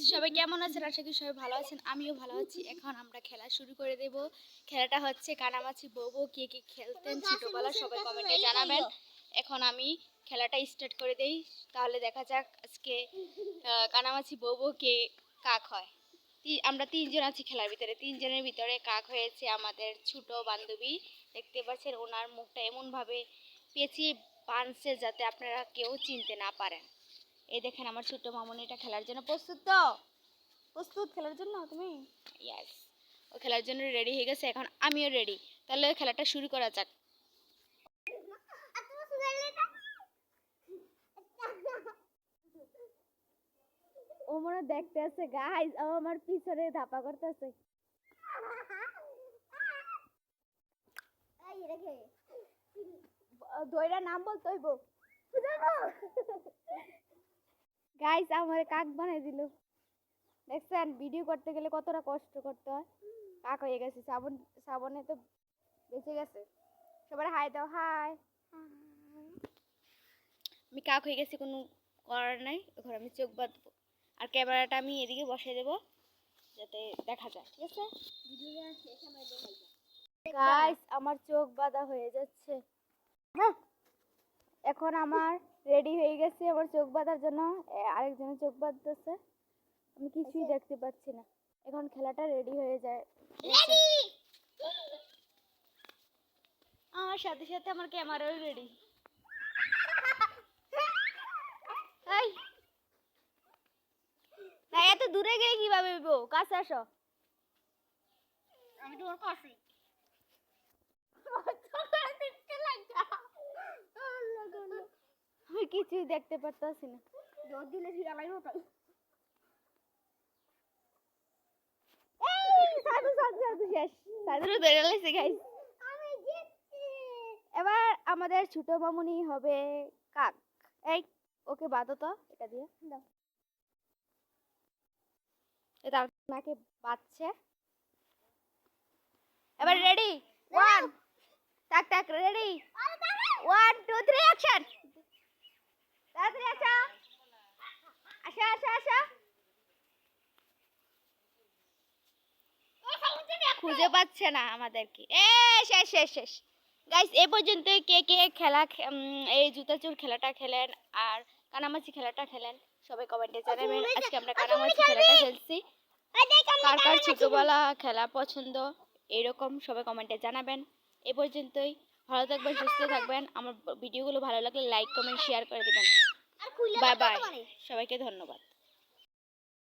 সবাই কেমন আছেন? আশা করি সবাই ভালো আছেন। আমিও ভালো আছি। এখন আমরা খেলা শুরু করে দেব। খেলাটা হচ্ছে কানামাছি বউ কে কে খেলতেন ছোটবেলা সবাই কমেন্টে জানাবেন। এখন আমি খেলাটা স্টার্ট করে দেই, তাহলে দেখা যাক আজকে কানামাছি বউ কে কাক হয়। আমরা তিনজন আছি খেলার ভিতরে, তিনজনের ভিতরে কাক হয়েছে আমাদের ছোট বান্ধবী। দেখতে পাচ্ছেন ওনার মুখটা এমনভাবে পেঁচিয়ে বাঁধছে যাতে আপনারা কেউ চিনতে না পারেন। এই দেখেন আমার ছোট্ট মামুনিটা খেলার জন্য প্রস্তুত। তো প্রস্তুত খেলার জন্য তুমি? ইয়েস, ও খেলার জন্য রেডি হয়ে গেছে। এখন আমিও রেডি, তাহলে খেলাটা শুরু করা যাক। ও মনে দেখতে আছে গাইস, ও আমার পিছনে ধাপা করতেছে। দইরা নাম বলতে হইব গাইস, আমার কাক বানাই দিল। দেখছেন ভিডিও করতে গেলে কতটা কষ্ট করতে হয়। কাক হয়ে গেছে, শ্রাবণে তো বেঁচে গেছে। সবার হাই দাও, হাই। আমি কাক হয়ে গেছি, কোনো করার নাই। এখন আমি চোখ বাঁধবো আর ক্যামেরাটা আমি এদিকে বসিয়ে দেবো যাতে দেখা যায়। ঠিক আছে গাইস, আমার চোখ বাঁধা হয়ে যাচ্ছে। এখন আমার রেডি হয়ে গেছে আমার চোখ বাঁধার জন্য। আরেকজনের চোখ বাঁধতেছে, আমি কিছুই দেখতে পাচ্ছি না। এখন খেলাটা রেডি হয়ে যায়। আমার সাথে সাথে আমার ক্যামেরাও রেডি। এত দূরে গিয়ে কিভাবে কাছে আসো। আমি তোমার কাছে আমি কিছুই দেখতে পারতাছি না। জোর দিলে ফিরালাই হতো। এবার আমাদের ছোট মামুনি হবে কাক। এই ওকে বাঁধো তো, এটা দিয়ে দাও। এটা নাকে বাঁধছে। এবার রেডি, ওয়ান, টাক টাক, রেডি, 1 2 3 অ্যাকশন। তাড়াতাড়ি আসো, আসো আসো আসো। খুঁজে পাচ্ছে না আমাদেরকে। শেষ শেষ শেষ গাইস। এ পর্যন্ত কে কে খেলা এই জুতা চোর খেলাটা খেলেন আর কানামাছি খেলাটা খেলেন সবাই কমেন্টে জানাবেন। আজকে আমরা কানামাছি খেলাটা খেলছি। কার কার ছোটবেলা খেলা পছন্দ এরকম সবাই কমেন্টে জানাবেন। এ পর্যন্তই, ভালো থাকবেন, সুস্থ থাকবেন। আমার ভিডিওগুলো ভালো লাগলে লাইক কমেন্ট শেয়ার করে দেবেন। বাই বাই, সবাইকে ধন্যবাদ।